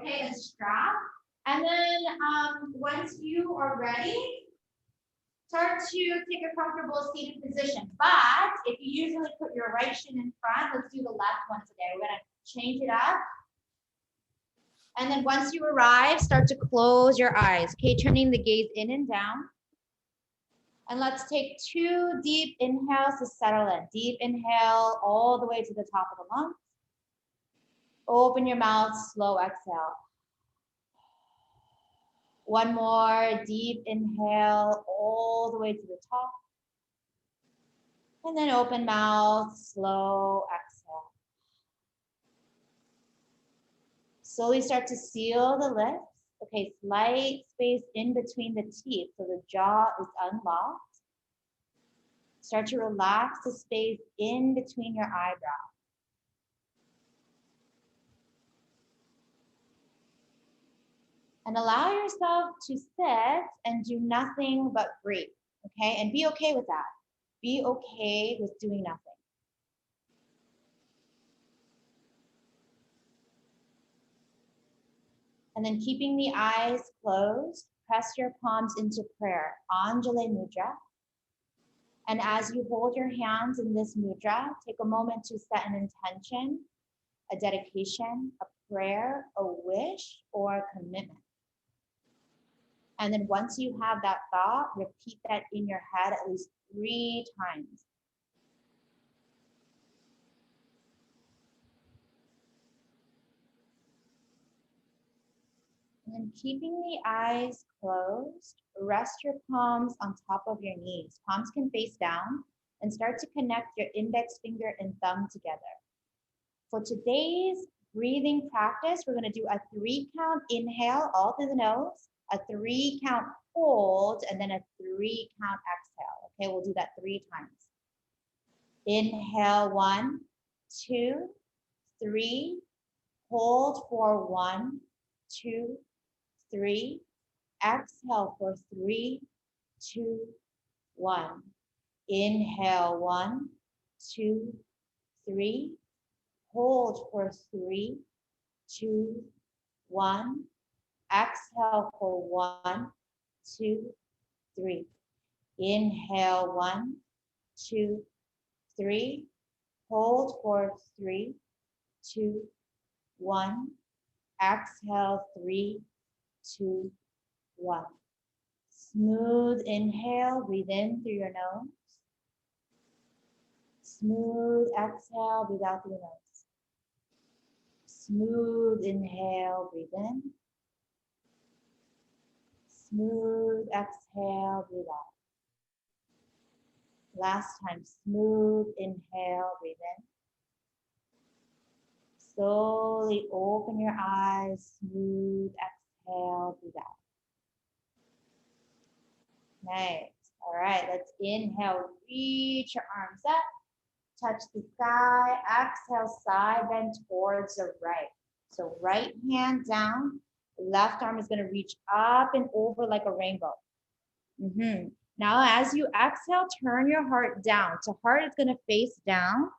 okay, a strap. And then once you are ready, start to take a comfortable seated position. But if you usually put your right shin in front, let's do the left one today. We're gonna change it up. And then once you arrive, start to close your eyes. Okay, turning the gaze in and down. And let's take 2 deep inhales to settle in. Deep inhale all the way to the top of the lungs. Open your mouth, slow exhale. One more deep inhale all the way to the top. And then open mouth, slow exhale. Slowly start to seal the lips. Okay, slight space in between the teeth so the jaw is unlocked. Start to relax the space in between your eyebrows. And allow yourself to sit and do nothing but breathe, okay? And be okay with that. Be okay with doing nothing. And then keeping the eyes closed, press your palms into prayer, Anjali Mudra. And as you hold your hands in this mudra, take a moment to set an intention, a dedication, a prayer, a wish, or a commitment. And then once you have that thought, repeat that in your head at least 3 times. And then keeping the eyes closed, rest your palms on top of your knees. Palms can face down and start to connect your index finger and thumb together. For today's breathing practice, we're going to do a 3 count inhale all through the nose, a 3 count hold, and then a 3 count exhale. Okay, we'll do that 3 times. Inhale, 1, 2, 3. Hold for 1, 2, 3. Exhale for 3, 2, 1. Inhale, 1, 2, 3. Hold for 3, 2, 1. Exhale for 1, 2, 3. Inhale, 1, 2, 3. Hold for 3, 2, 1. Exhale, 3, 2, 1. Smooth inhale, breathe in through your nose. Smooth exhale, breathe out through your nose. Smooth inhale, breathe in. Smooth exhale, breathe out. Last time, smooth inhale, breathe in. Slowly open your eyes, smooth exhale, breathe out. Nice. All right, let's inhale, reach your arms up, touch the sky, exhale, side bend towards the right. So right hand down, left arm is gonna reach up and over like a rainbow. Now, as you exhale, turn your heart down. So heart is gonna face down,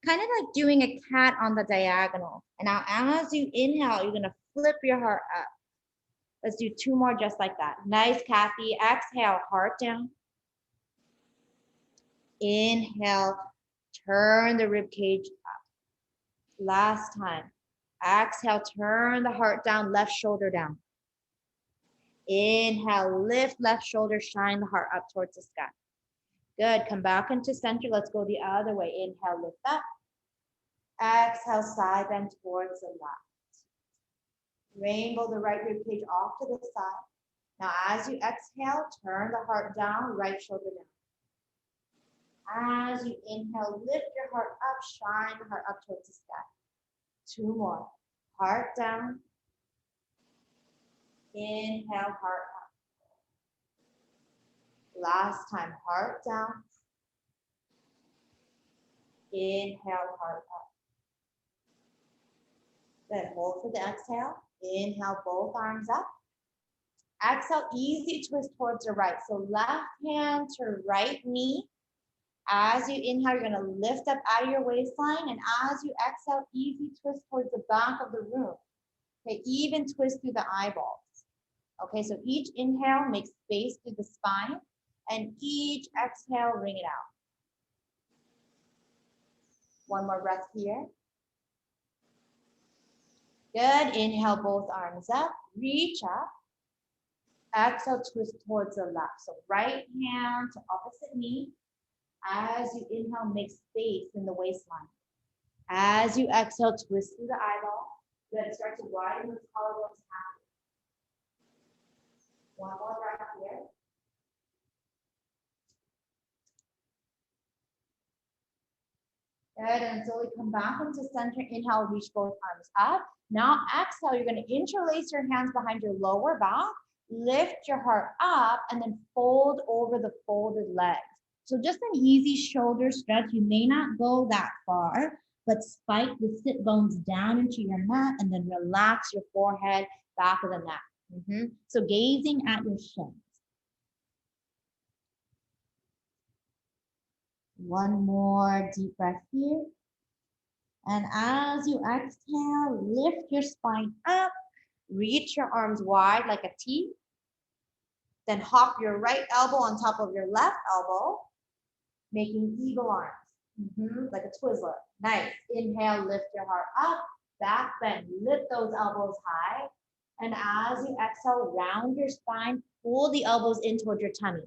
kind of like doing a cat on the diagonal. And now as you inhale, you're gonna flip your heart up. Let's do 2 more just like that. Nice, Kathy. Exhale, heart down. Inhale, turn the rib cage up. Last time. Exhale, turn the heart down, left shoulder down. Inhale, lift left shoulder, shine the heart up towards the sky. Good, come back into center. Let's go the other way. Inhale, lift up. Exhale, side bend towards the left. Rainbow the right rib cage off to the side. Now as you exhale, turn the heart down, right shoulder down. As you inhale, lift your heart up, shine the heart up towards the sky. 2 more. Heart down. Inhale, heart up. Last time, heart down. Inhale, heart up. Good, hold for the exhale. Inhale, both arms up. Exhale, easy twist towards the right. So left hand to right knee. As you inhale, you're gonna lift up out of your waistline. And as you exhale, easy twist towards the back of the room. Okay, even twist through the eyeballs. Okay, so each inhale makes space through the spine, and each exhale, ring it out. One more breath here. Good, inhale both arms up, reach up. Exhale, twist towards the left. So right hand to opposite knee. As you inhale, make space in the waistline. As you exhale, twist through the eyeball. Good, start to widen the collarbones half. One more breath here. Good, and slowly come back into center. Inhale, reach both arms up. Now exhale, you're going to interlace your hands behind your lower back, lift your heart up, and then fold over the folded legs. So just an easy shoulder stretch. You may not go that far, but spike the sit bones down into your mat and then relax your forehead, back of the neck. So gazing at your shins. One more deep breath here. And as you exhale, lift your spine up, reach your arms wide like a T. Then hop your right elbow on top of your left elbow, making eagle arms, like a Twizzler. Nice. Inhale, lift your heart up, back bend, lift those elbows high. And as you exhale, round your spine, pull the elbows in towards your tummy.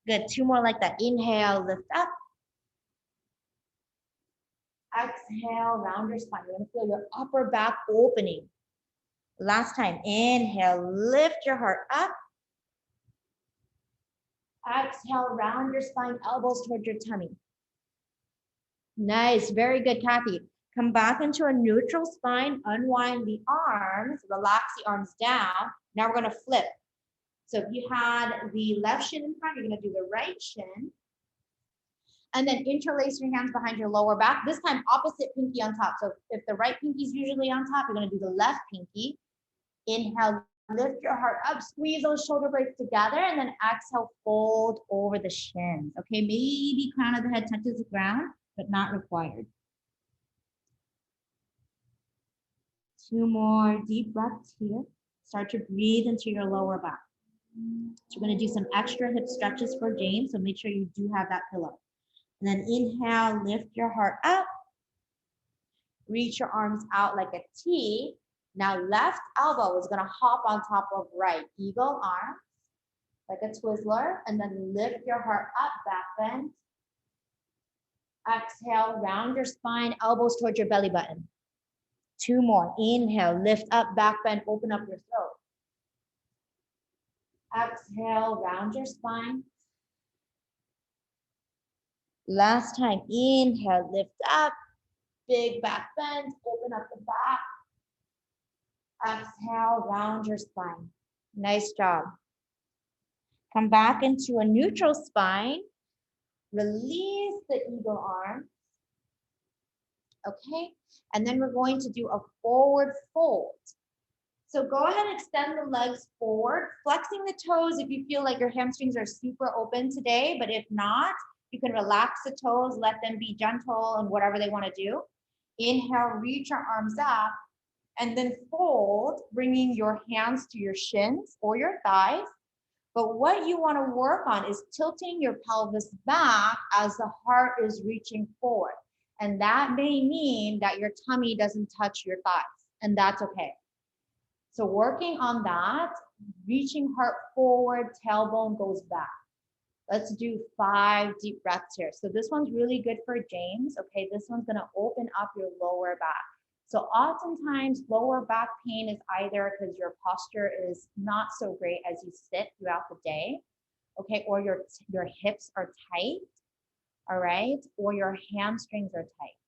Good, two more like that. Inhale, lift up. Exhale, round your spine. You're gonna feel your upper back opening. Last time, inhale, lift your heart up. Exhale, round your spine, elbows towards your tummy. Nice, very good, Kathy. Come back into a neutral spine, unwind the arms, relax the arms down. Now we're gonna flip. So if you had the left shin in front, you're gonna do the right shin. And then interlace your hands behind your lower back. This time, opposite pinky on top. So if the right pinky is usually on top, you're gonna do the left pinky. Inhale, lift your heart up, squeeze those shoulder blades together, and then exhale, fold over the shins. Okay, maybe crown of the head touches the ground, but not required. Two more deep breaths here. Start to breathe into your lower back. So we're gonna do some extra hip stretches for James, so make sure you do have that pillow. And then inhale, lift your heart up. Reach your arms out like a T. Now left elbow is gonna hop on top of right. Eagle arms, like a Twizzler. And then lift your heart up, back bend. Exhale, round your spine, elbows towards your belly button. Two more. Inhale, lift up, back bend, open up your throat. Exhale, round your spine. Last time, inhale, lift up, big back bend, open up the back. Exhale, round your spine. Nice job. Come back into a neutral spine. Release the eagle arms. Okay, and then we're going to do a forward fold. So go ahead and extend the legs forward, flexing the toes if you feel like your hamstrings are super open today, but if not, you can relax the toes, let them be gentle and whatever they want to do. Inhale, reach your arms up, and then fold, bringing your hands to your shins or your thighs. But what you want to work on is tilting your pelvis back as the heart is reaching forward. And that may mean that your tummy doesn't touch your thighs, and that's okay. So working on that, reaching heart forward, tailbone goes back. Let's do 5 deep breaths here. So this one's really good for James. Okay, this one's gonna open up your lower back. So oftentimes lower back pain is either because your posture is not so great as you sit throughout the day, okay, or your hips are tight, all right, or your hamstrings are tight.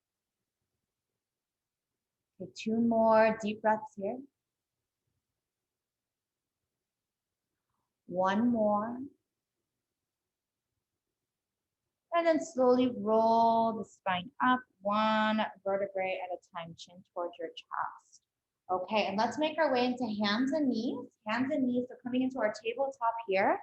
Okay, 2 more deep breaths here. 1 more. And then slowly roll the spine up, 1 vertebrae at a time, chin towards your chest. Okay, and let's make our way into hands and knees. Hands and knees are coming into our tabletop here.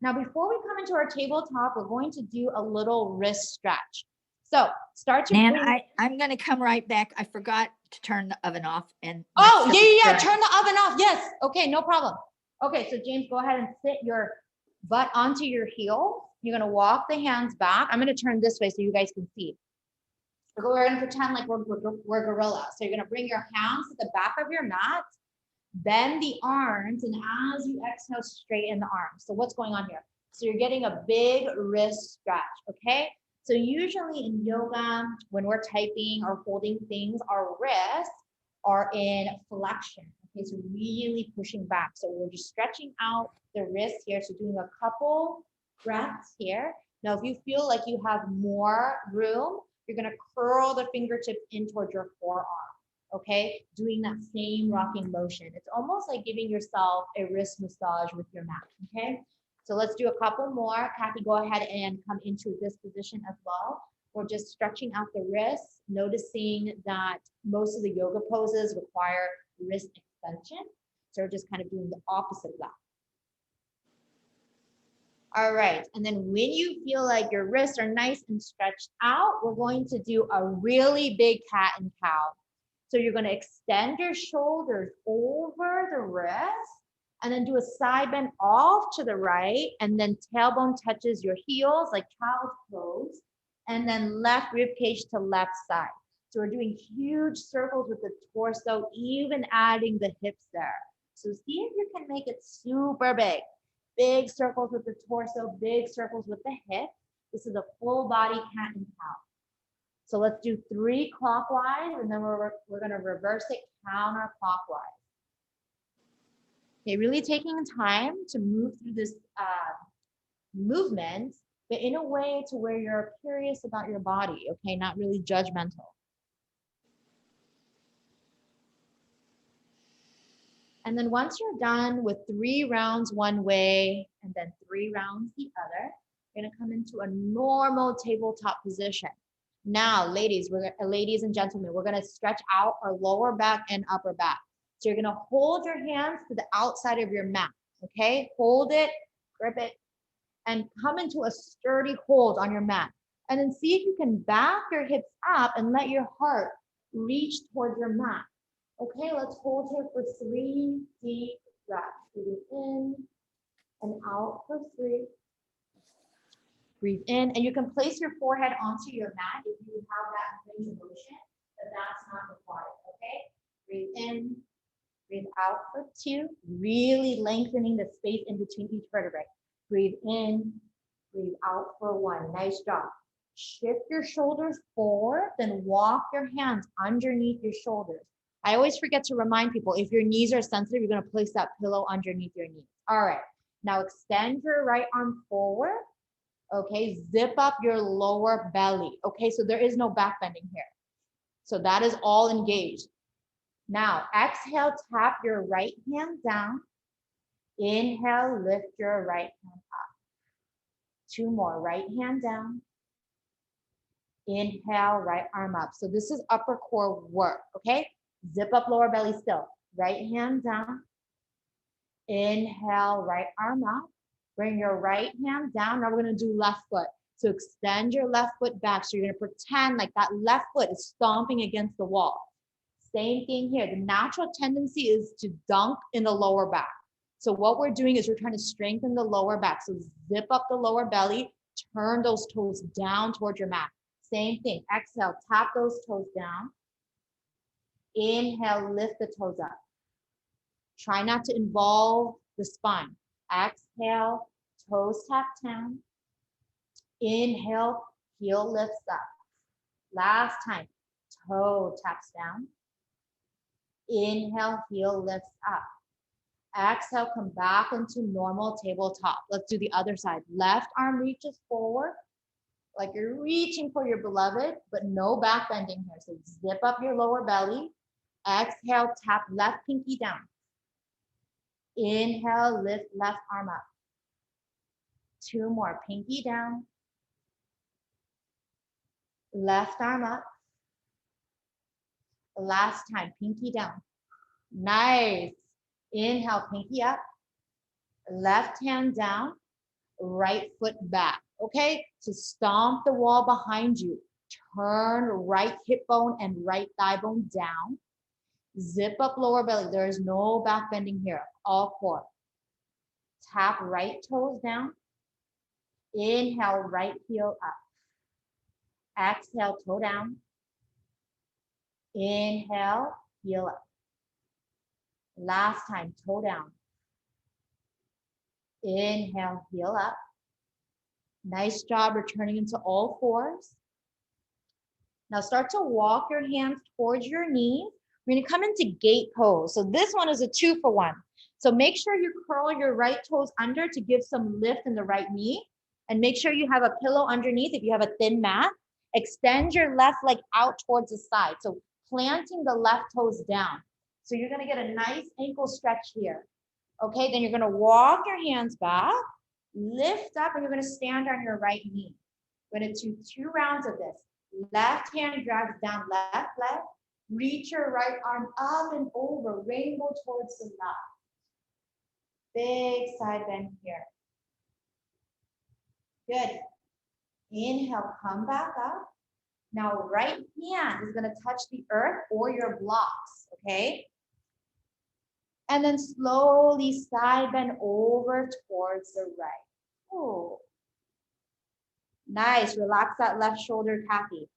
Now, before we come into our tabletop, we're going to do a little wrist stretch. So start to And bring. I'm going to come right back. I forgot to turn the oven off. And Oh, yeah. Turn the oven off. Yes. Okay, no problem. Okay, so James, go ahead and sit your butt onto your heel. You're going to walk the hands back. I'm going to turn this way so you guys can see. We're going to pretend like we're gorilla. So you're going to bring your hands to the back of your mat, bend the arms, and as you exhale, straighten the arms. So what's going on here? So you're getting a big wrist stretch, okay? So usually in yoga, when we're typing or holding things, our wrists are in flexion, okay? So really pushing back. So we're just stretching out the wrist here. So doing a couple breaths here. Now, if you feel like you have more room, you're gonna curl the fingertips in towards your forearm, okay? Doing that same rocking motion. It's almost like giving yourself a wrist massage with your mat, okay? So let's do a couple more. Kathy, go ahead and come into this position as well. We're just stretching out the wrists, noticing that most of the yoga poses require wrist extension. So we're just kind of doing the opposite of that. All right, and then when you feel like your wrists are nice and stretched out, we're going to do a really big cat and cow. So you're going to extend your shoulders over the wrist and then do a side bend off to the right, and then tailbone touches your heels like child's pose, and then left rib cage to left side. So we're doing huge circles with the torso, even adding the hips there. So see if you can make it super big. Big circles with the torso, big circles with the hip. This is a full body cat and cow. So let's do 3 clockwise, and then we're going to reverse it counterclockwise. Okay, really taking time to move through this movement, but in a way to where you're curious about your body, okay, not really judgmental. And then once you're done with 3 rounds one way and then 3 rounds the other, you're gonna come into a normal tabletop position. Now, ladies and gentlemen, we're gonna stretch out our lower back and upper back. So you're gonna hold your hands to the outside of your mat, okay? Hold it, grip it, and come into a sturdy hold on your mat. And then see if you can back your hips up and let your heart reach towards your mat. Okay, let's hold here for 3 deep breaths. Breathe in and out for 3. Breathe in, and you can place your forehead onto your mat if you have that range of motion, but that's not required, okay? Breathe in, breathe out for 2, really lengthening the space in between each vertebrae. Breathe in, breathe out for 1. Nice job. Shift your shoulders forward, then walk your hands underneath your shoulders. I always forget to remind people, if your knees are sensitive, you're going to place that pillow underneath your knees. All right, now extend your right arm forward. Okay, zip up your lower belly. Okay, so there is no back bending here. So that is all engaged. Now, exhale, tap your right hand down. Inhale, lift your right hand up. 2 more, right hand down. Inhale, right arm up. So this is upper core work, okay? Zip up lower belly still. Right hand down. Inhale, right arm up. Bring your right hand down. Now we're gonna do left foot. So extend your left foot back. So you're gonna pretend like that left foot is stomping against the wall. Same thing here. The natural tendency is to dunk in the lower back. So what we're doing is we're trying to strengthen the lower back. So zip up the lower belly, turn those toes down towards your mat. Same thing. Exhale, tap those toes down. Inhale, lift the toes up. Try not to involve the spine. Exhale, toes tap down. Inhale, heel lifts up. Last time, toe taps down. Inhale, heel lifts up. Exhale, come back into normal tabletop. Let's do the other side. Left arm reaches forward, like you're reaching for your beloved, but no back bending here. So zip up your lower belly. Exhale, tap left pinky down. Inhale, lift left arm up. 2 more, pinky down. Left arm up. Last time, pinky down. Nice. Inhale, pinky up. Left hand down. Right foot back. Okay, so stomp the wall behind you. Turn right hip bone and right thigh bone down. Zip up lower belly. There is no back bending here. All core. Tap right toes down. Inhale, right heel up. Exhale, toe down. Inhale, heel up. Last time, toe down. Inhale, heel up. Nice job returning into all fours. Now start to walk your hands towards your knees. We're gonna come into gate pose. So this one is a 2-for-1. So make sure you curl your right toes under to give some lift in the right knee. And make sure you have a pillow underneath if you have a thin mat. Extend your left leg out towards the side. So planting the left toes down. So you're gonna get a nice ankle stretch here. Okay, then you're gonna walk your hands back, lift up, and you're gonna stand on your right knee. We're gonna do 2 rounds of this. Left hand drags down left leg. Reach your right arm up and over, rainbow towards the left. Big side bend here. Good. Inhale, come back up. Now right hand is gonna touch the earth or your blocks, okay? And then slowly side bend over towards the right. Ooh. Nice, relax that left shoulder, Kathy.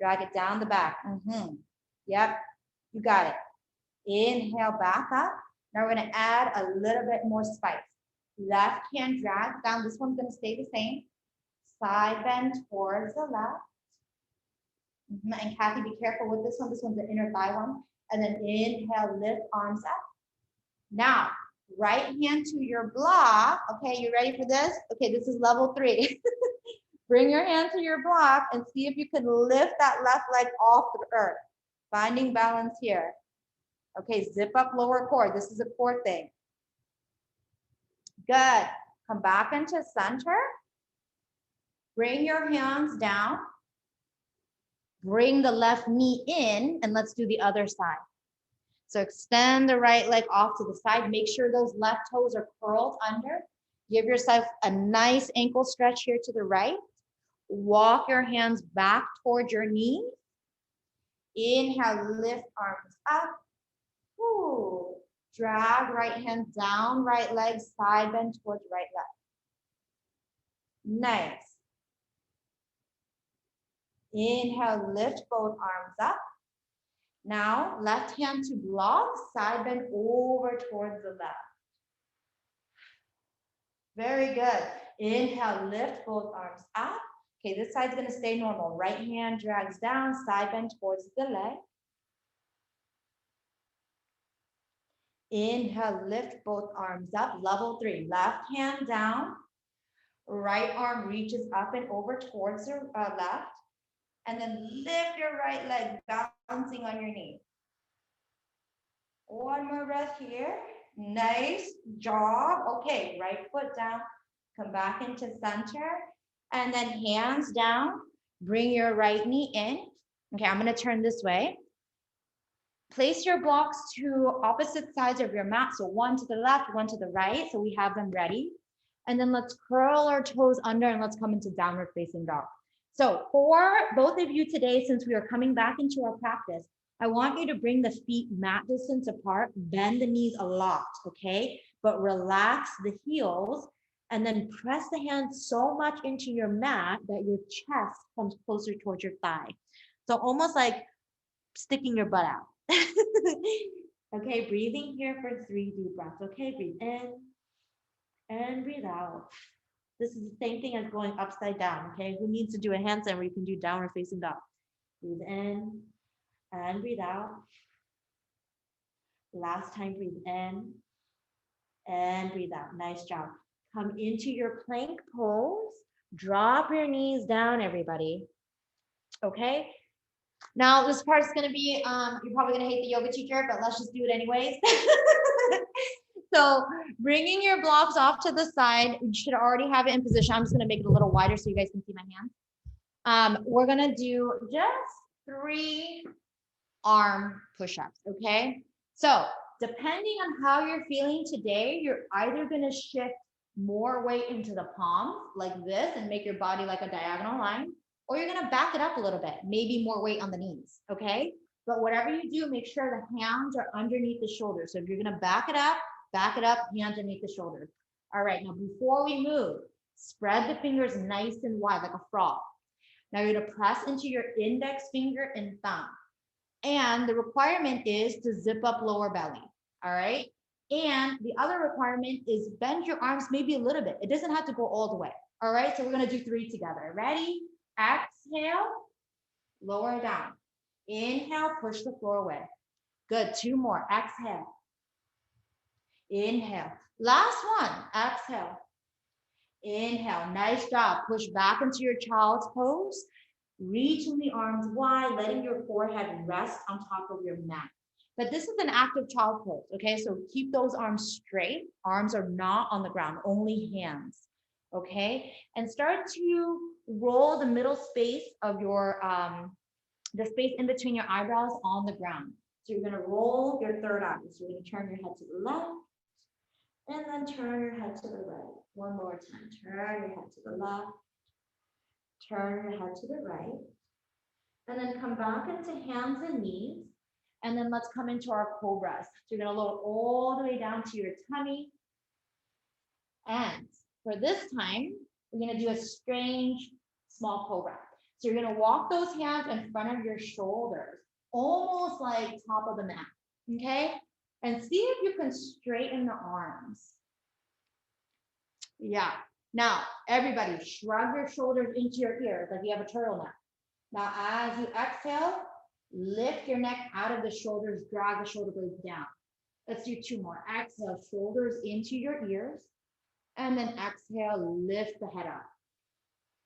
Drag it down the back. Yep, you got it. Inhale, back up. Now we're gonna add a little bit more spice. Left hand drags down. This one's gonna stay the same. Side bend towards the left. And Kathy, be careful with this one. This one's the inner thigh one. And then inhale, lift arms up. Now, right hand to your block. Okay, you ready for this? Okay, this is level 3. Bring your hand to your block and see if you can lift that left leg off the earth. Finding balance here. Okay, zip up lower core. This is a core thing. Good. Come back into center. Bring your hands down. Bring the left knee in, and let's do the other side. So extend the right leg off to the side. Make sure those left toes are curled under. Give yourself a nice ankle stretch here to the right. Walk your hands back towards your knees. Inhale, lift arms up. Ooh. Drag right hand down, right leg, side bend towards right leg. Nice. Inhale, lift both arms up. Now, left hand to block, side bend over towards the left. Very good. Inhale, lift both arms up. Okay, this side's gonna stay normal. Right hand drags down, side bend towards the leg. Inhale, lift both arms up. Level 3, left hand down. Right arm reaches up and over towards the left. And then lift your right leg, bouncing on your knee. One more breath here. Nice job. Okay, right foot down. Come back into center. And then hands down. Bring your right knee in. Okay, I'm going to turn this way. Place your blocks to opposite sides of your mat. So one to the left, one to the right. So we have them ready. And then let's curl our toes under and let's come into downward facing dog. So for both of you today, since we are coming back into our practice, I want you to bring the feet mat distance apart, bend the knees a lot, okay? But relax the heels and then press the hands so much into your mat that your chest comes closer towards your thigh. So almost like sticking your butt out. Okay, breathing here for 3 deep breaths. Okay, breathe in and breathe out. This is the same thing as going upside down, okay? Who needs to do a handstand where you can do downward facing dog? Breathe in and breathe out. Last time, breathe in and breathe out. Nice job. Come into your plank pose. Drop your knees down, everybody. Okay? Now, this part is going to be, you're probably going to hate the yoga teacher, but let's just do it anyways. So bringing your blocks off to the side, you should already have it in position. I'm just going to make it a little wider so you guys can see my hands. We're going to do just 3 arm push-ups, okay? So depending on how you're feeling today, you're either going to shift more weight into the palms like this and make your body like a diagonal line, or you're gonna back it up a little bit, maybe more weight on the knees, okay? But whatever you do, make sure the hands are underneath the shoulders. So if you're gonna back it up, hands underneath the shoulders. All right, now before we move, spread the fingers nice and wide like a frog. Now you're gonna press into your index finger and thumb. And the requirement is to zip up lower belly, all right? And the other requirement is bend your arms maybe a little bit. It doesn't have to go all the way, all right? So we're gonna do 3 together. Ready? Exhale, lower down. Inhale, push the floor away. Good, 2 more. Exhale. Inhale. Last one. Exhale. Inhale. Nice job. Push back into your child's pose. Reaching the arms wide, letting your forehead rest on top of your mat. But this is an active child pose, okay? So keep those arms straight. Arms are not on the ground, only hands, okay? And start to roll the middle space of your, the space in between your eyebrows on the ground. So you're gonna roll your third eye. So you're gonna turn your head to the left and then turn your head to the right. One more time, turn your head to the left, turn your head to the right, and then come back into hands and knees. And then let's come into our cobras. So you're gonna lower all the way down to your tummy. And for this time, we're gonna do a strange small cobra. So you're gonna walk those hands in front of your shoulders, almost like top of the mat, okay? And see if you can straighten the arms. Yeah. Now, everybody, shrug your shoulders into your ears like you have a turtleneck. Now, as you exhale, lift your neck out of the shoulders, drag the shoulder blades down. Let's do 2 more. Exhale, shoulders into your ears. And then exhale, lift the head up.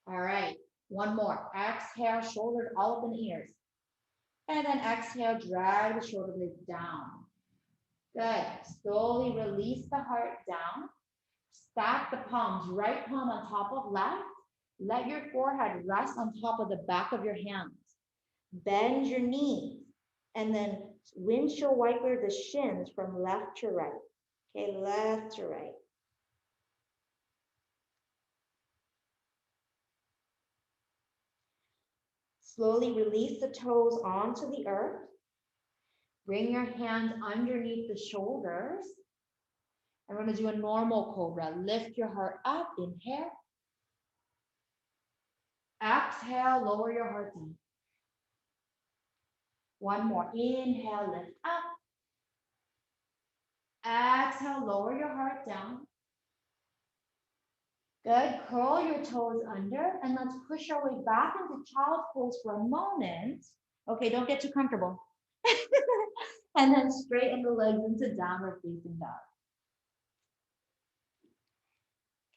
All right, 1 more. Exhale, shoulders all up in the ears. And then exhale, drag the shoulder blades down. Good. Slowly release the heart down. Stack the palms, right palm on top of left. Let your forehead rest on top of the back of your hands. Bend your knees and then windshield wiper the shins from left to right. Okay, left to right. Slowly release the toes onto the earth. Bring your hands underneath the shoulders. And we're going to do a normal cobra. Lift your heart up, inhale. Exhale, lower your heart down. 1 more. Inhale, lift up. Exhale, lower your heart down. Good. Curl your toes under and let's push our way back into child's pose for a moment. Okay, don't get too comfortable. And then straighten the legs into downward facing dog.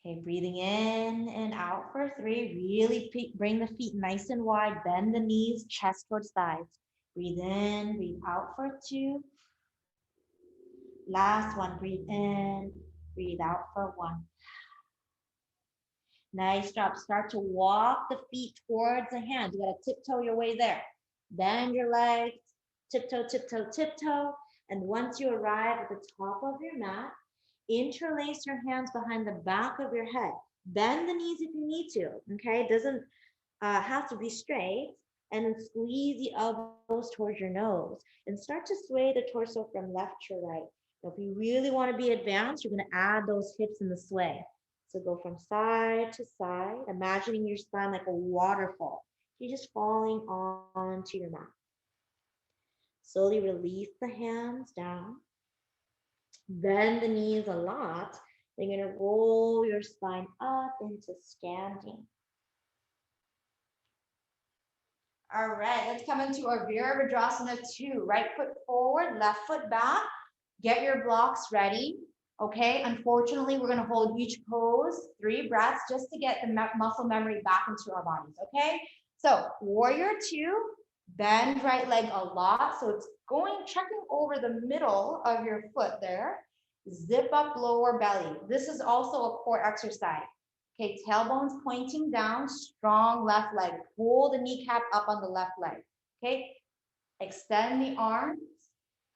Okay, breathing in and out for 3. Really bring the feet nice and wide. Bend the knees, chest towards thighs. Breathe in, breathe out for 2. Last one, breathe in, breathe out for 1. Nice job. Start to walk the feet towards the hands. You gotta tiptoe your way there. Bend your legs, tiptoe, tiptoe, tiptoe. And once you arrive at the top of your mat, interlace your hands behind the back of your head. Bend the knees if you need to, okay? It doesn't have to be straight. And then squeeze the elbows towards your nose. And start to sway the torso from left to right. Now, if you really wanna be advanced, you're gonna add those hips in the sway. So go from side to side, imagining your spine like a waterfall. You're just falling onto your mat. Slowly release the hands down. Bend the knees a lot. Then you're gonna roll your spine up into standing. All right, let's come into our Virabhadrasana 2. Right foot forward, left foot back. Get your blocks ready. Okay, unfortunately, we're gonna hold each pose 3 breaths just to get the muscle memory back into our bodies, okay? So warrior 2, bend right leg a lot. So it's checking over the middle of your foot there. Zip up lower belly. This is also a core exercise. Okay, tailbones pointing down, strong left leg. Pull the kneecap up on the left leg, okay? Extend the arms.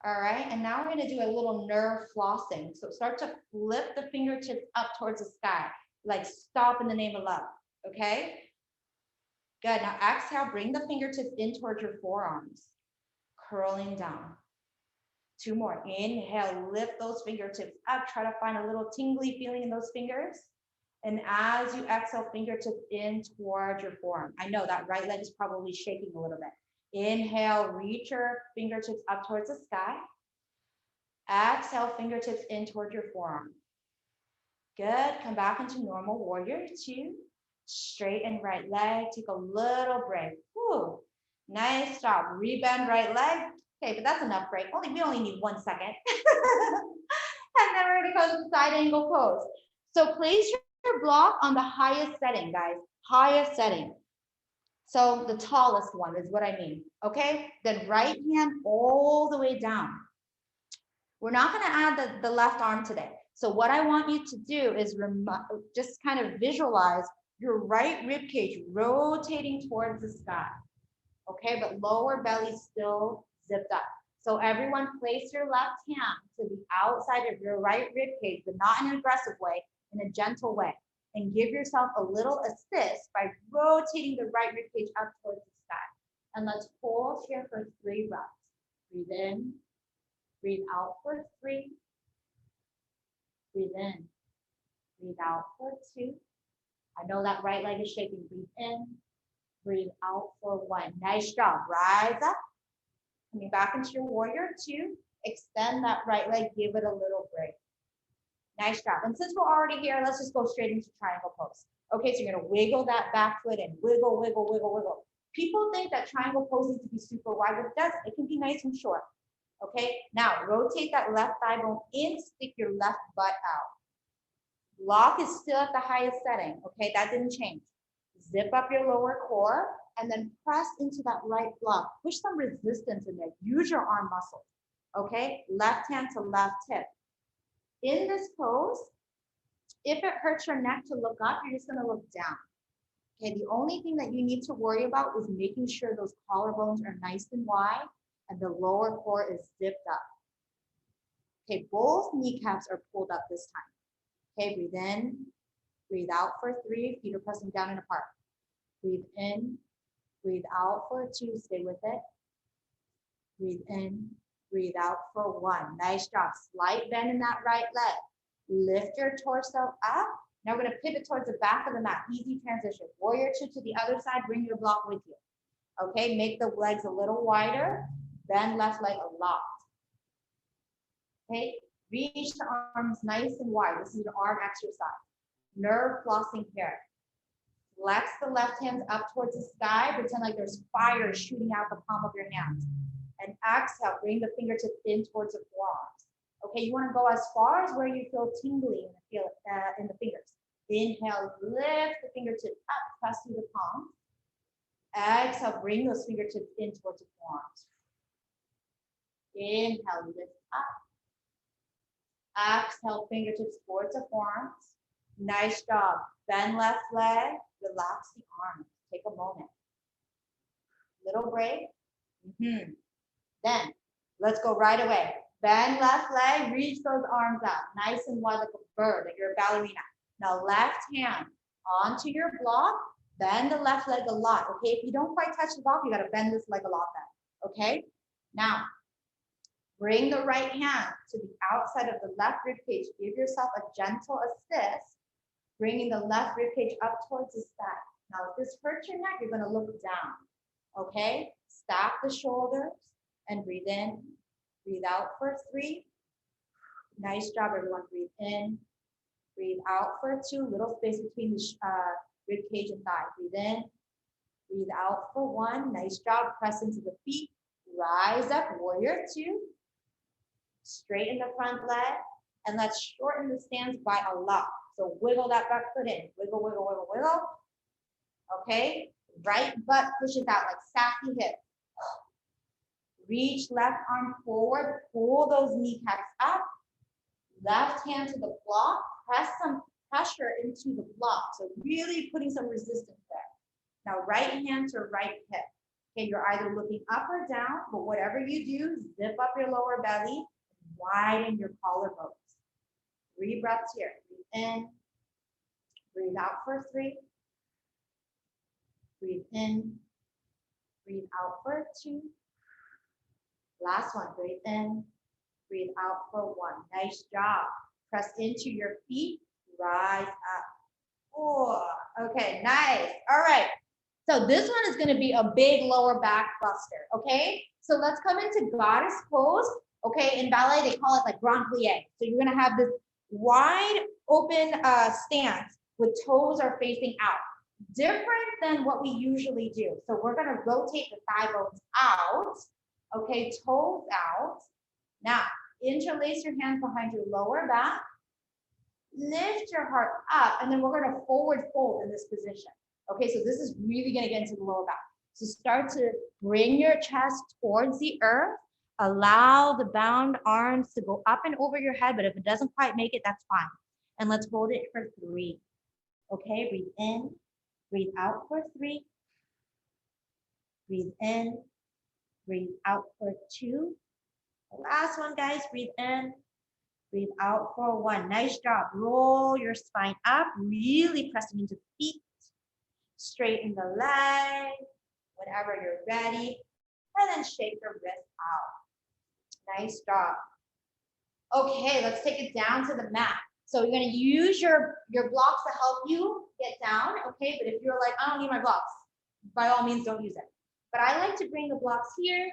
All right, and now we're gonna do a little nerve flossing. So start to flip the fingertips up towards the sky, like stop in the name of love, okay? Good. Now exhale, bring the fingertips in towards your forearms, curling down. 2 more. Inhale, lift those fingertips up. Try to find a little tingly feeling in those fingers. And as you exhale, fingertips in towards your forearm. I know that right leg is probably shaking a little bit. Inhale, reach your fingertips up towards the sky. Exhale, fingertips in towards your forearm. Good. Come back into normal warrior 2. Straighten right leg. Take a little break. Whew. Nice job. Rebend right leg. Okay, but that's enough break. We only need 1 second. And then we're going to go to the side angle pose. So place your block on the highest setting, guys. Highest setting. So the tallest one is what I mean. Okay. Then right hand all the way down. We're not going to add the left arm today. So what I want you to do is just kind of visualize your right rib cage rotating towards the sky. Okay, but lower belly still zipped up. So everyone place your left hand to the outside of your right rib cage, but not in an aggressive way, in a gentle way. And give yourself a little assist by rotating the right rib cage up towards the sky. And let's hold here for 3 breaths. Breathe in, breathe out for 3. Breathe in, breathe out for 2. I know that right leg is shaking. Breathe in, breathe out for 1. Nice job. Rise up. Coming back into your warrior 2. Extend that right leg. Give it a little break. Nice job. And since we're already here, let's just go straight into triangle pose. Okay, so you're going to wiggle that back foot and wiggle, wiggle, wiggle, wiggle. People think that triangle pose needs to be super wide, but it doesn't. It can be nice and short. Okay, now rotate that left thigh bone in, stick your left butt out. Block is still at the highest setting. Okay, that didn't change. Zip up your lower core and then press into that right block. Push some resistance in there. Use your arm muscles. Okay, left hand to left hip. In this pose, if it hurts your neck to look up, you're just going to look down. Okay, the only thing that you need to worry about is making sure those collarbones are nice and wide and the lower core is zipped up. Okay, both kneecaps are pulled up this time. Okay, breathe in, breathe out for 3, feet are pressing down and apart. Breathe in, breathe out for 2, stay with it. Breathe in, breathe out for 1. Nice job. Slight bend in that right leg. Lift your torso up. Now we're going to pivot towards the back of the mat. Easy transition. Warrior 2 to the other side. Bring your block with you. Okay, make the legs a little wider. Bend left leg a lot. Okay, reach the arms nice and wide. This is an arm exercise. Nerve flossing here. Flex the left hands up towards the sky. Pretend like there's fire shooting out the palm of your hands. And exhale, bring the fingertips in towards the forearms. Okay, you want to go as far as where you feel tingly in the fingers. Inhale, lift the fingertips up, press through the palms. Exhale, bring those fingertips in towards the forearms. Inhale, lift up. Exhale, fingertips towards the forearms. Nice job. Bend left leg, relax the arms. Take a moment. Little break. Then let's go right away. Bend left leg, reach those arms out. Nice and wide like a bird, like you're a ballerina. Now left hand onto your block. Bend the left leg a lot. Okay, if you don't quite touch the block, you got to bend this leg a lot then. Okay, now bring the right hand to the outside of the left rib cage. Give yourself a gentle assist, bringing the left rib cage up towards the sky. Now, if this hurts your neck, you're going to look down. Okay, stack the shoulders and breathe in, breathe out for 3. Nice job, everyone. Breathe in, breathe out for 2. Little space between the rib cage and thigh. Breathe in, breathe out for 1. Nice job. Press into the feet. Rise up, warrior 2. Straighten the front leg. And let's shorten the stance by a lot. So wiggle that back foot in. Wiggle, wiggle, wiggle, wiggle. Okay. Right butt pushes out like sassy hip. Reach left arm forward. Pull those kneecaps up. Left hand to the block. Press some pressure into the block. So really putting some resistance there. Now right hand to right hip. Okay, you're either looking up or down, but whatever you do, zip up your lower belly, widen your collarbones. 3 breaths here. Breathe in, breathe out for 3. Breathe in, breathe out for 2. Last one, breathe in, breathe out for 1. Nice job. Press into your feet, rise up. 4. Okay, nice. All right. So this one is going to be a big lower back buster, okay? So let's come into goddess pose. Okay, in ballet, they call it like grand plie. So you're going to have this wide open stance with toes are facing out. Different than what we usually do. So we're going to rotate the thigh bones out, okay, toes out. Now, interlace your hands behind your lower back. Lift your heart up, and then we're going to forward fold in this position. Okay, so this is really going to get into the lower back. So start to bring your chest towards the earth. Allow the bound arms to go up and over your head, but if it doesn't quite make it, that's fine. And let's hold it for 3. Okay, breathe in, breathe out for 3. Breathe in, breathe out for 2. Last one, guys, breathe in, breathe out for 1. Nice job. Roll your spine up, really pressing into the feet. Straighten the leg, whenever you're ready. And then shake your wrist out. Nice job. Okay, let's take it down to the mat. So you're going to use your blocks to help you get down. Okay, but if you're like, I don't need my blocks, by all means, don't use it. But I like to bring the blocks here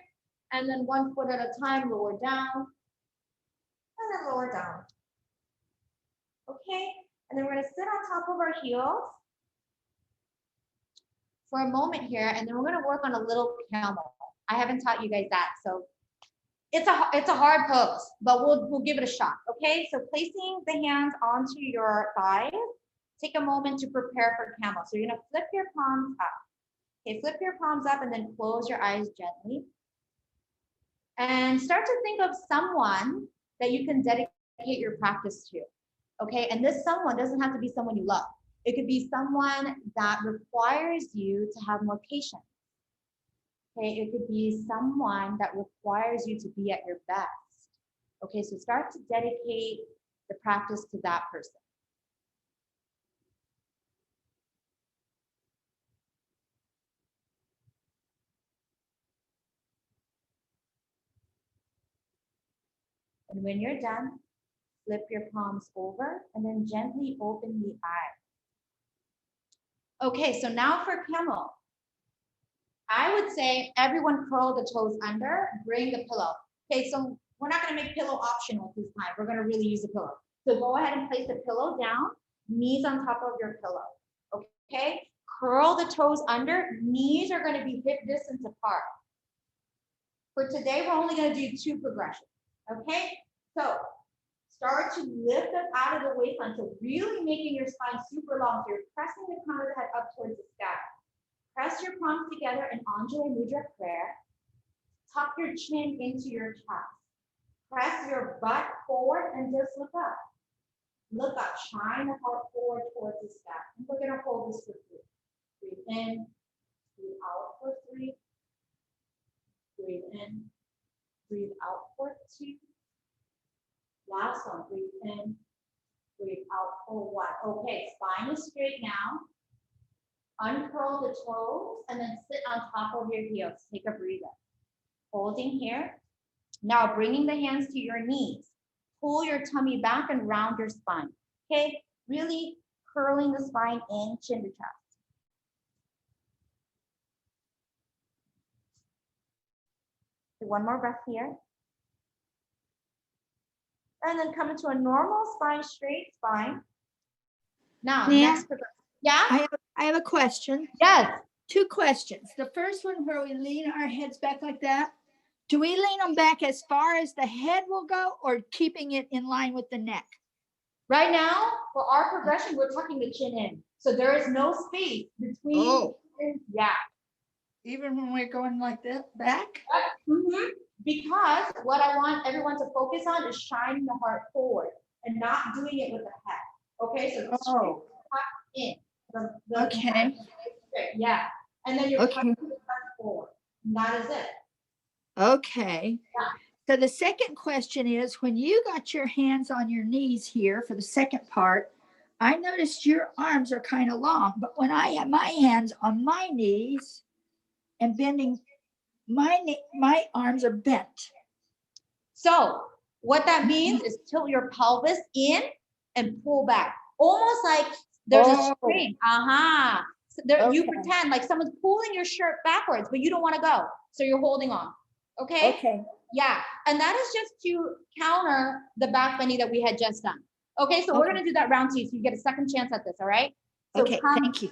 and then 1 foot at a time, lower down. And then lower down. Okay, and then we're going to sit on top of our heels for a moment here, and then we're going to work on a little camel. I haven't taught you guys that, so it's a hard pose, but we'll give it a shot. Okay, so placing the hands onto your thighs, take a moment to prepare for camel. So you're going to flip your palms up. Okay, flip your palms up and then close your eyes gently. And start to think of someone that you can dedicate your practice to. Okay, and this someone doesn't have to be someone you love. It could be someone that requires you to have more patience. Okay, it could be someone that requires you to be at your best. Okay, so start to dedicate the practice to that person. And when you're done, flip your palms over and then gently open the eyes. Okay, so now for camel. I would say everyone curl the toes under, bring the pillow. Okay, so we're not gonna make pillow optional this time. We're gonna really use the pillow. So go ahead and place the pillow down, knees on top of your pillow. Okay, curl the toes under, knees are gonna be hip distance apart. For today, we're only gonna do 2 progressions, okay? So start to lift up out of the waistline, so really making your spine super long. So you're pressing the crown of the head up towards the sky. Press your palms together in Anjali Mudra prayer. Tuck your chin into your chest. Press your butt forward and just look up. Look up, shine the heart forward towards the sky. And we're gonna hold this for 3. Breathe in, breathe out for 3. Breathe in, breathe out for 2. Last one, breathe in, breathe out for 1. Okay, spine is straight now. Uncurl the toes and then sit on top of your heels. Take a breather. Holding here. Now bringing the hands to your knees. Pull your tummy back and round your spine. Okay, really curling the spine in, chin to chest. One more breath here. And then come into a normal spine, straight spine. Now, next progression. Yeah? I have a question. Yes. 2 questions. The first one, where we lean our heads back like that, do we lean them back as far as the head will go, or keeping it in line with the neck? Right now, for our progression, we're tucking the chin in. So there is no space between. Oh. Yeah. Even when we're going like that back? Mm-hmm. Because what I want everyone to focus on is shining the heart forward and not doing it with the head. Okay, so tuck in. Okay. Yeah. And then you're tucking the heart forward. And that is it. Okay. Yeah. So the second question is, when you got your hands on your knees here for the second part, I noticed your arms are kind of long, but when I have my hands on my knees and bending, my arms are bent. So what that means is tilt your pelvis in and pull back, almost like there's a string. So there, you pretend like someone's pulling your shirt backwards, but you don't want to go, so you're holding on. Okay. Okay. Yeah, and that is just to counter the back bending that we had just done. Okay, so we're gonna do that round 2, so you get a second chance at this. All right. So okay. Thank you.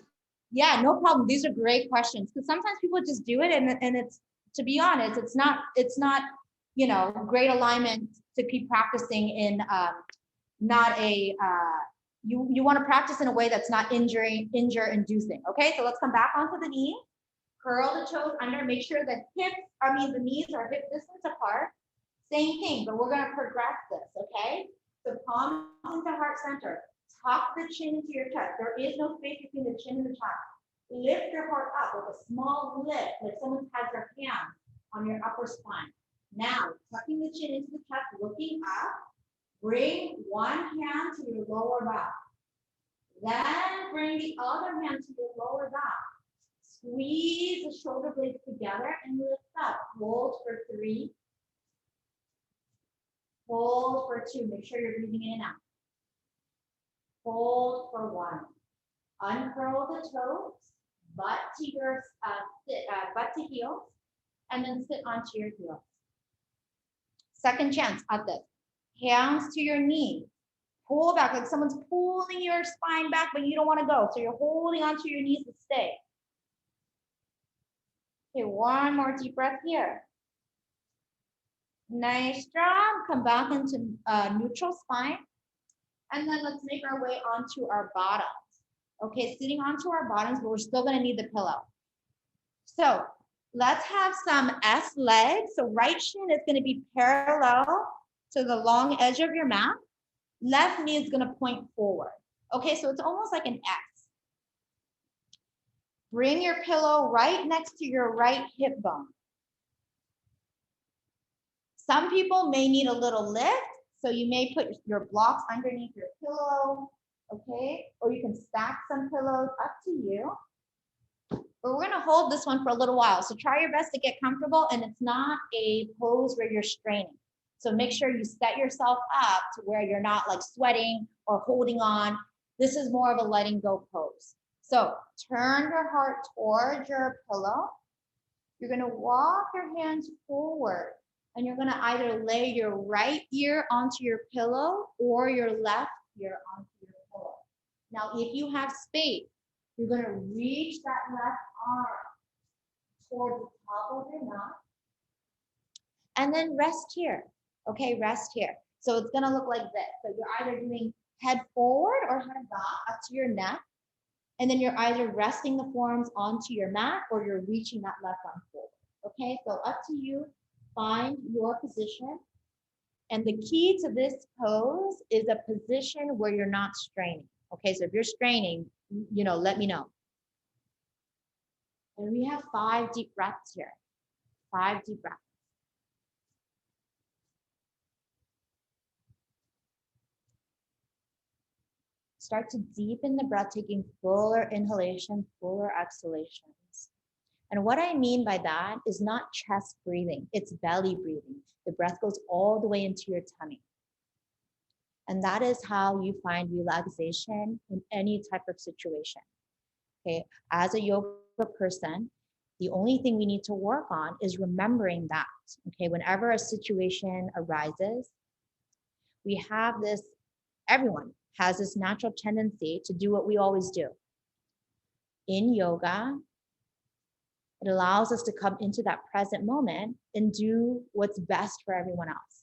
Yeah, no problem. These are great questions because sometimes people just do it, and it's, to be honest, it's not great alignment to keep practicing in not a you want to practice in a way that's not injure inducing. Okay, so let's come back onto the knee, curl the toes under, make sure that the knees are hip distance apart. Same thing, but we're going to progress this. Okay, so palms into heart center, tuck the chin into your chest. There is no space between the chin and the chest. Lift your heart up with a small lift, like someone has their hand on your upper spine. Now, tucking the chin into the chest, looking up, bring one hand to your lower back. Then bring the other hand to your lower back. Squeeze the shoulder blades together and lift up. Hold for 3. Hold for 2. Make sure you're breathing in and out. Hold for 1. Uncurl the toes, butt to your butt to heels, and then sit onto your heels. Second chance at this. Hands to your knees. Pull back like someone's pulling your spine back, but you don't want to go. So you're holding onto your knees to stay. Okay, one more deep breath here. Nice job. Come back into neutral spine. And then let's make our way onto our bottoms. Okay, sitting onto our bottoms, but we're still going to need the pillow. So let's have some S legs. So right shin is going to be parallel to the long edge of your mat. Left knee is going to point forward. Okay, so it's almost like an X. Bring your pillow right next to your right hip bone. Some people may need a little lift, so you may put your blocks underneath your pillow, okay? Or you can stack some pillows, up to you. But we're gonna hold this one for a little while. So try your best to get comfortable, and it's not a pose where you're straining. So make sure you set yourself up to where you're not like sweating or holding on. This is more of a letting go pose. So turn your heart towards your pillow. You're gonna walk your hands forward, and you're gonna either lay your right ear onto your pillow or your left ear onto your pillow. Now, if you have space, you're gonna reach that left arm toward the top of your mat, and then rest here. Okay, rest here. So it's gonna look like this. So you're either doing head forward or head back up to your neck, and then you're either resting the forearms onto your mat or you're reaching that left arm forward. Okay, so up to you. Find your position. And the key to this pose is a position where you're not straining. Okay, so if you're straining, let me know. And we have 5 deep breaths here. 5 deep breaths. Start to deepen the breath, taking fuller inhalation, fuller exhalations. And what I mean by that is not chest breathing, it's belly breathing. The breath goes all the way into your tummy. And that is how you find relaxation in any type of situation. Okay, as a yoga person, the only thing we need to work on is remembering that. Okay, whenever a situation arises, we have this, everyone has this natural tendency to do what we always do. In yoga, it allows us to come into that present moment and do what's best for everyone else.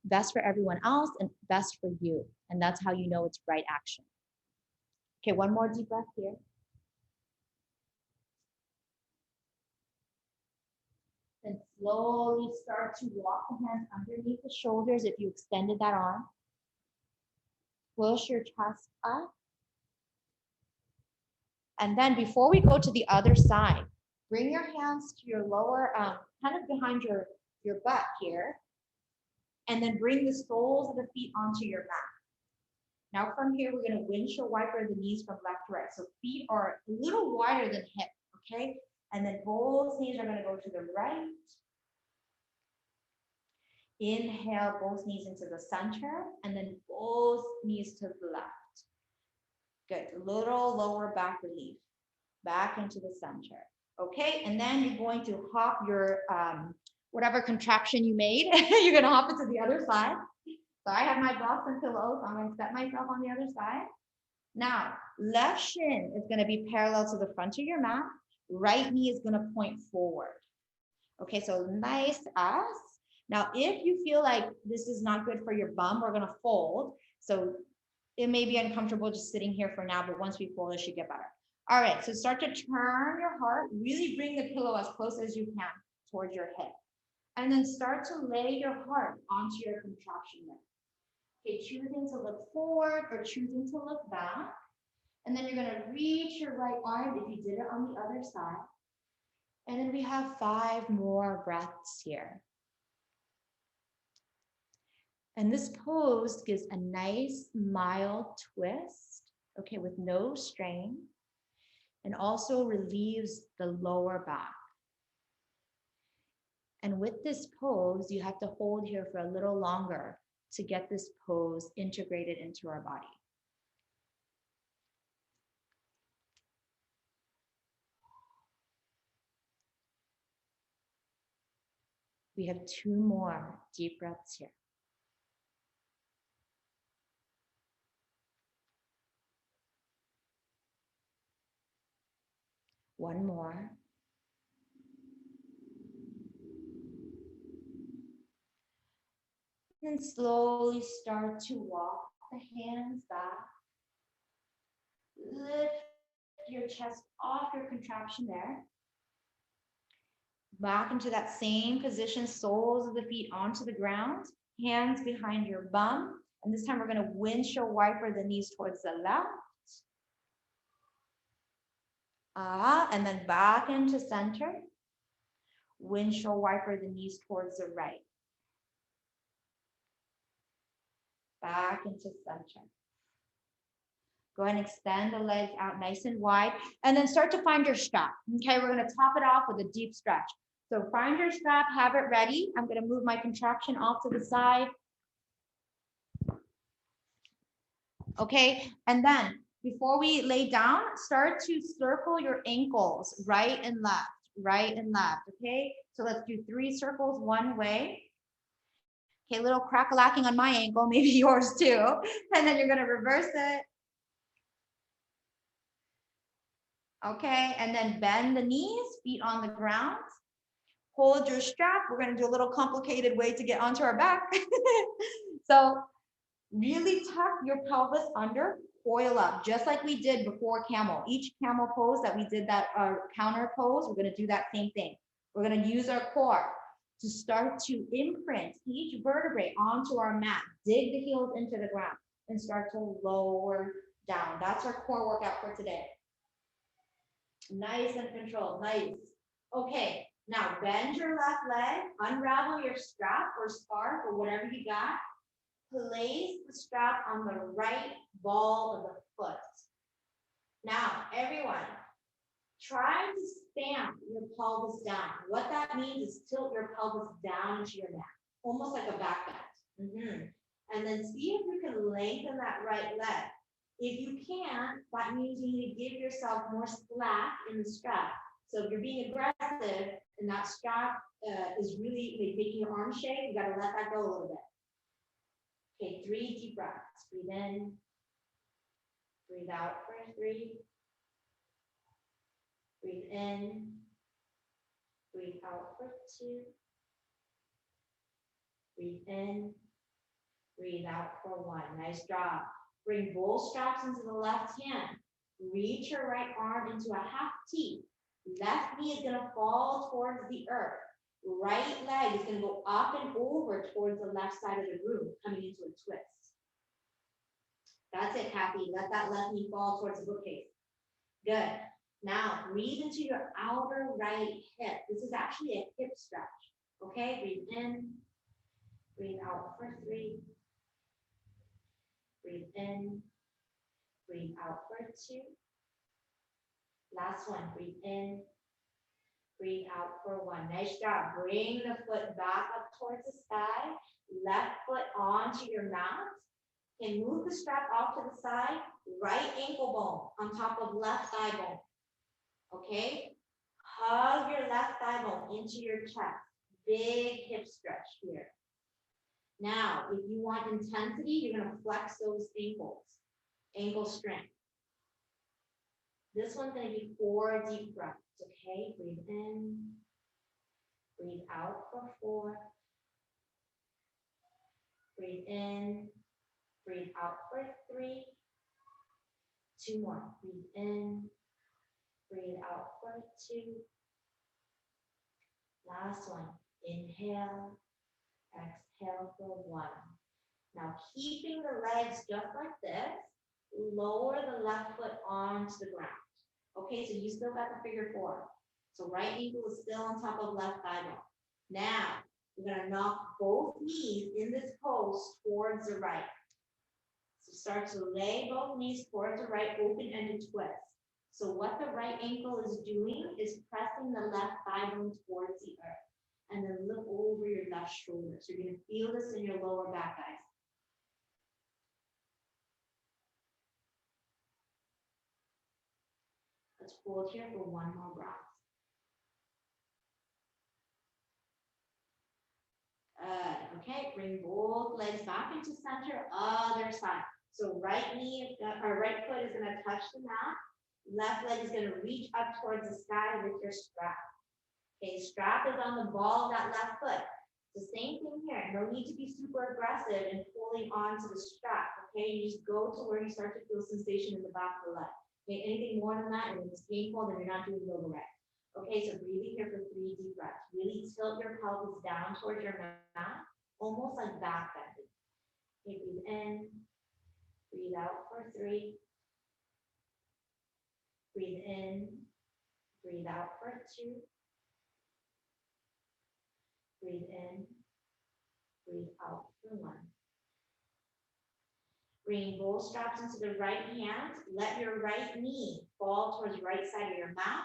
Best for everyone else and best for you. And that's how you know it's right action. Okay, one more deep breath here. Then slowly start to walk the hands underneath the shoulders if you extended that arm. Push your chest up. And then before we go to the other side, bring your hands to your lower, kind of behind your butt here. And then bring the soles of the feet onto your mat. Now from here, we're gonna windshield wiper the knees from left to right. So feet are a little wider than hip, okay? And then both knees are gonna go to the right. Inhale, both knees into the center, and then both knees to the left. Good, little lower back relief, back into the center. Okay, and then you're going to hop your, whatever contraption you made, you're gonna hop it to the other side. So I have my blocks and pillows, I'm gonna set myself on the other side. Now, left shin is gonna be parallel to the front of your mat, right knee is gonna point forward. Okay, so nice ass. Now, if you feel like this is not good for your bum, we're gonna fold. So it may be uncomfortable just sitting here for now, but once we fold, it should get better. All right, so start to turn your heart, really bring the pillow as close as you can towards your hip. And then start to lay your heart onto your contraption there. Okay, choosing to look forward or choosing to look back. And then you're gonna reach your right arm if you did it on the other side. And then we have 5 more breaths here. And this pose gives a nice mild twist, okay, with no strain, and also relieves the lower back. And with this pose, you have to hold here for a little longer to get this pose integrated into our body. We have 2 more deep breaths here. One more. And slowly start to walk the hands back. Lift your chest off your contraption there. Back into that same position, soles of the feet onto the ground, hands behind your bum. And this time we're gonna windshield wiper the knees towards the left. And then back into center. Windshield wiper the knees towards the right. Back into center. Go ahead and extend the legs out nice and wide. And then start to find your strap. Okay, we're gonna top it off with a deep stretch. So find your strap, have it ready. I'm gonna move my contraption off to the side. Okay, and then before we lay down, start to circle your ankles right and left, right and left, okay? So let's do 3 circles one way. Okay, a little crack-a-lacking on my ankle, maybe yours too. And then you're gonna reverse it. Okay, and then bend the knees, feet on the ground. Hold your strap. We're gonna do a little complicated way to get onto our back. So really tuck your pelvis under, coil up, just like we did before camel. Each camel pose that we did, that counter pose, we're gonna do that same thing. We're gonna use our core to start to imprint each vertebrae onto our mat, dig the heels into the ground, and start to lower down. That's our core workout for today. Nice and controlled, nice. Okay, now bend your left leg, unravel your strap or scarf or whatever you got. Place the strap on the right ball of the foot. Now, everyone, try to stamp your pelvis down. What that means is tilt your pelvis down into your mat, almost like a back bend. And then see if you can lengthen that right leg. If you can't, that means you need to give yourself more slack in the strap. So if you're being aggressive and that strap is really making your arm shake, you gotta let that go a little bit. Okay, 3 deep breaths. Breathe in, breathe out for 3. Breathe in, breathe out for 2. Breathe in, breathe out for 1. Nice job. Bring both straps into the left hand. Reach your right arm into a half T. Left knee is gonna fall towards the earth. Right leg is gonna go up and over towards the left side of the room, coming into a twist. That's it, Kathy. Let that left knee fall towards the bookcase. Good. Now, breathe into your outer right hip. This is actually a hip stretch. Okay, breathe in, breathe out for 3. Breathe in, breathe out for 2. Last one, breathe in, breathe out for 1. Nice job. Bring the foot back up towards the sky. Left foot onto your mat. And move the strap off to the side. Right ankle bone on top of left thigh bone. Okay? Hug your left thigh bone into your chest. Big hip stretch here. Now, if you want intensity, you're going to flex those ankles. Ankle strength. This one's going to be 4 deep breaths. Okay? Breathe in. Breathe out for 4. Breathe in. Breathe out for 3. 2 more. Breathe in. Breathe out for 2. Last one. Inhale. Exhale for 1. Now keeping the legs just like this, lower the left foot onto the ground. Okay, so you still got the figure 4. So right ankle is still on top of left thigh bone. Now, we're gonna knock both knees in this pose towards the right. So start to lay both knees towards the right, open-ended twist. So what the right ankle is doing is pressing the left thigh bone towards the earth. And then look over your left shoulder. So you're gonna feel this in your lower back, guys. Let's hold here for 1 more breath. Okay, bring both legs back into center, other side. So right foot is gonna touch the mat. Left leg is gonna reach up towards the sky with your strap. Okay, strap is on the ball of that left foot. The same thing here. No need to be super aggressive in pulling onto the strap. Okay, you just go to where you start to feel sensation in the back of the leg. Okay, anything more than that, and it's painful, then you're not doing yoga right. Okay, so breathing here for 3 deep breaths. Really tilt your pelvis down towards your mat, almost like back bending. Okay, breathe in, breathe out for 3. Breathe in, breathe out for 2. Breathe in, breathe out for 1. Bring both straps into the right hand. Let your right knee fall towards the right side of your mat.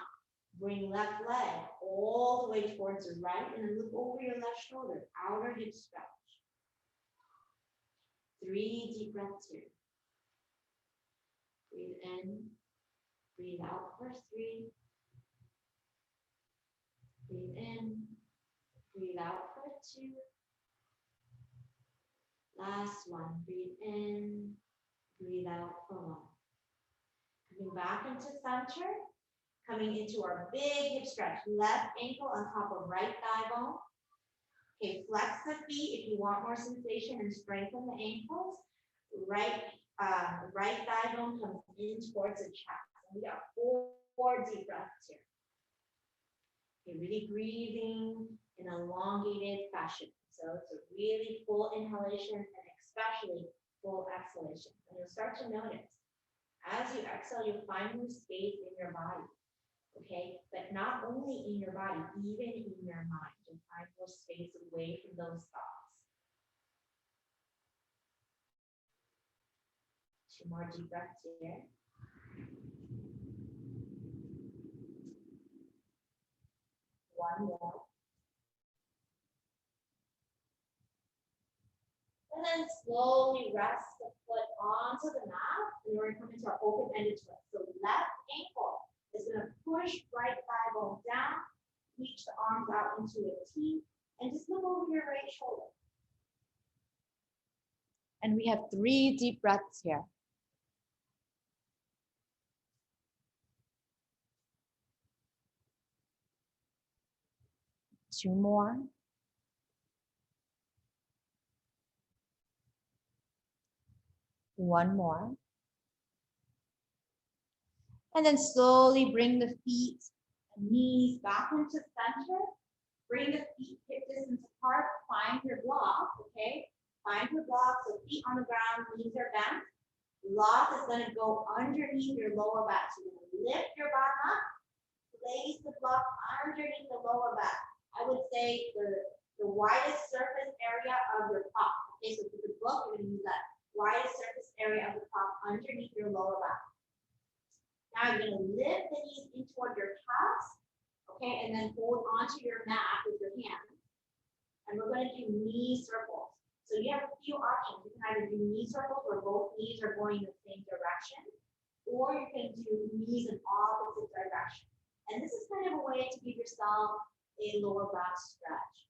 Bring left leg all the way towards the right and then look over your left shoulder, outer hip stretch. 3 deep breaths here. Breathe in, breathe out for 3. Breathe in, breathe out for 2. Last one, breathe in, breathe out for 1. Coming back into center, coming into our big hip stretch. Left ankle on top of right thigh bone. Okay, flex the feet if you want more sensation and strengthen the ankles. Right thigh bone comes in towards the chest. And we got 4 deep breaths here. Okay, really breathing in an elongated fashion. So it's a really full inhalation and especially full exhalation. And you'll start to notice as you exhale, you'll find more space in your body. Okay, but not only in your body, even in your mind, you'll find more space away from those thoughts. 2 more deep breaths here. One more. And then slowly rest the foot onto the mat, and we're going to come into our open-ended twist. So left ankle is going to push right thigh bone down, reach the arms out into a T, and just look over your right shoulder. And we have 3 deep breaths here. Two more. One more. And then slowly bring the feet and knees back into center. Bring the feet hip distance apart. Find your block, okay? Find your block, so feet on the ground, knees are bent. Block is going to go underneath your lower back. So you're going to lift your bottom up, place the block underneath the lower back. I would say the widest surface area of your top. Okay, so for the book, you're going to use that widest surface area of the prop underneath your lower back. Now you're going to lift the knees in toward your calves, okay, and then hold onto your mat with your hands. And we're going to do knee circles. So you have a few options. You can either do knee circles where both knees are going in the same direction, or you can do knees in opposite direction. And this is kind of a way to give yourself a lower back stretch.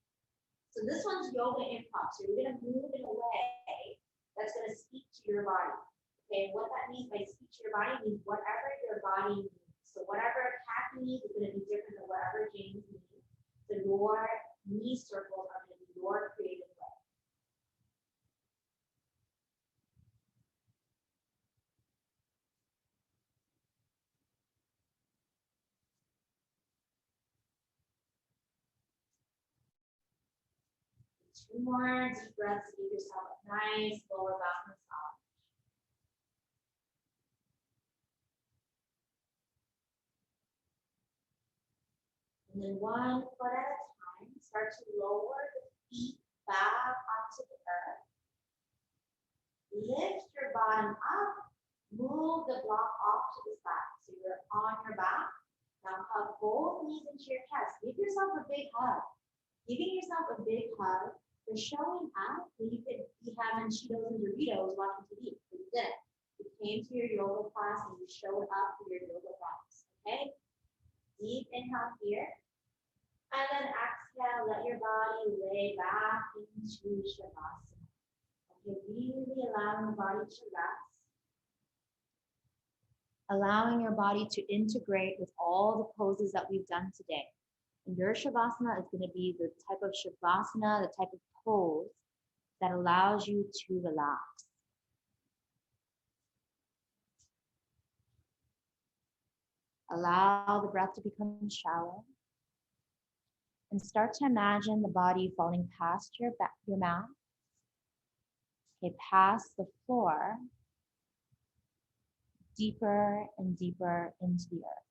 So this one's yoga improv. So you're going to move in a way that's going to speak to your body. Okay, what that means by speak to your body means whatever your body needs. So whatever Kathy needs is going to be different than whatever James needs. So your knee circles are going to be your creative way. Two more deep breaths to give yourself a nice lower back massage. And then one foot at a time, start to lower the feet back onto the earth. Lift your bottom up, move the block off to the side. So you're on your back. Now hug both knees into your chest. Give yourself a big hug. Giving yourself a big hug for showing up when you could be having Cheetos and Doritos watching TV. You did it. You came to your yoga class and you showed up for your yoga class. Okay? Deep inhale here. And then exhale, let your body lay back into Shavasana. Okay, really allowing the body to rest. Allowing your body to integrate with all the poses that we've done today. And your Shavasana is going to be the type of Shavasana, the type of pose that allows you to relax. Allow the breath to become shallow. And start to imagine the body falling past your mat, okay, past the floor, deeper and deeper into the earth.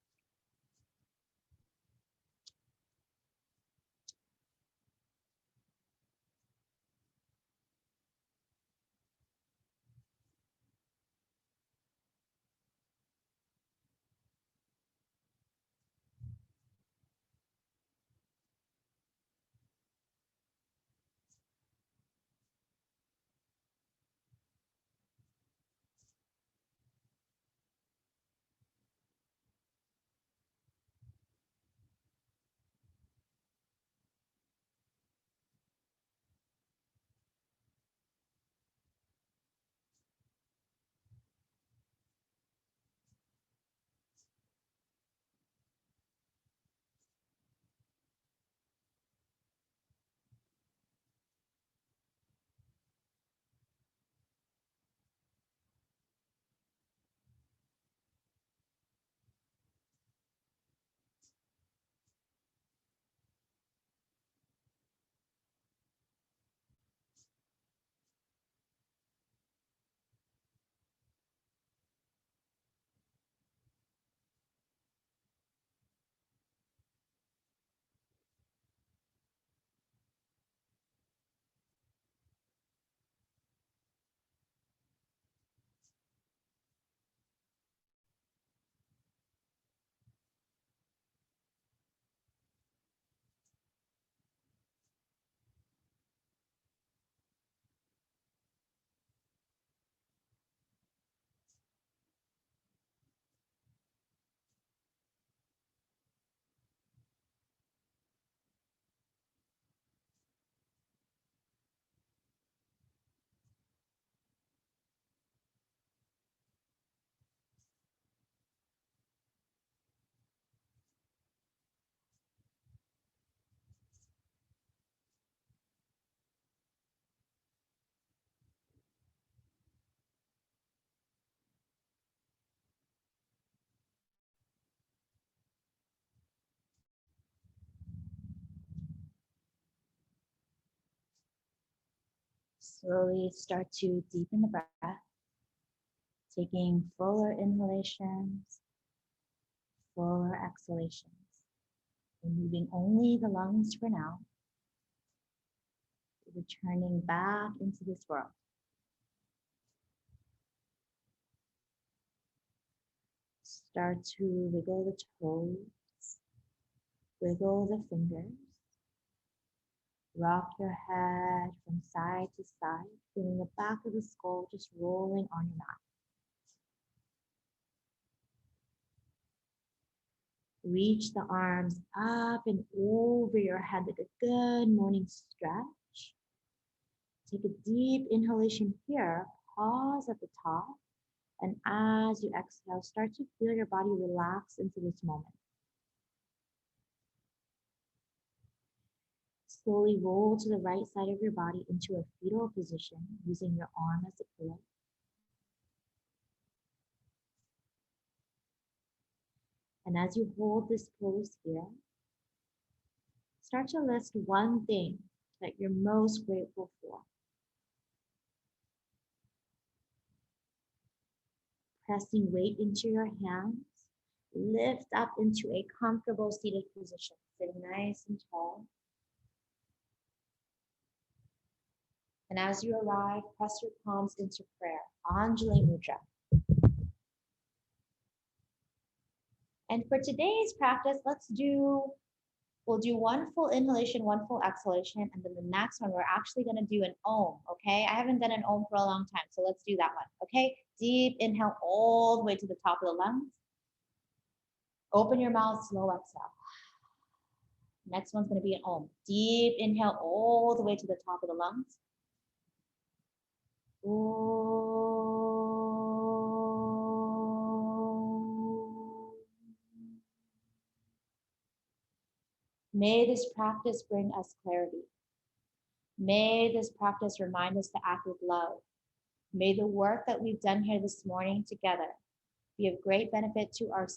Slowly start to deepen the breath, taking fuller inhalations, fuller exhalations, removing only the lungs for now, returning back into this world. Start to wiggle the toes, wiggle the fingers. Rock your head from side to side, feeling the back of the skull just rolling on your mat. Reach the arms up and over your head like a good morning stretch. Take a deep inhalation here. Pause at the top. And as you exhale, start to feel your body relax into this moment. Slowly roll to the right side of your body into a fetal position using your arm as a pillow. And as you hold this pose here, start to list one thing that you're most grateful for. Pressing weight into your hands, lift up into a comfortable seated position, sitting nice and tall. And as you arrive, press your palms into prayer, Anjali Mudra. And for today's practice, we'll do one full inhalation, one full exhalation, and then the next one, we're actually gonna do an Om, okay? I haven't done an Om for a long time, so let's do that one, okay? Deep inhale all the way to the top of the lungs. Open your mouth, slow exhale. Next one's gonna be an Om. Deep inhale all the way to the top of the lungs. May this practice bring us clarity. May this practice remind us to act with love. May the work that we've done here this morning together be of great benefit to ourselves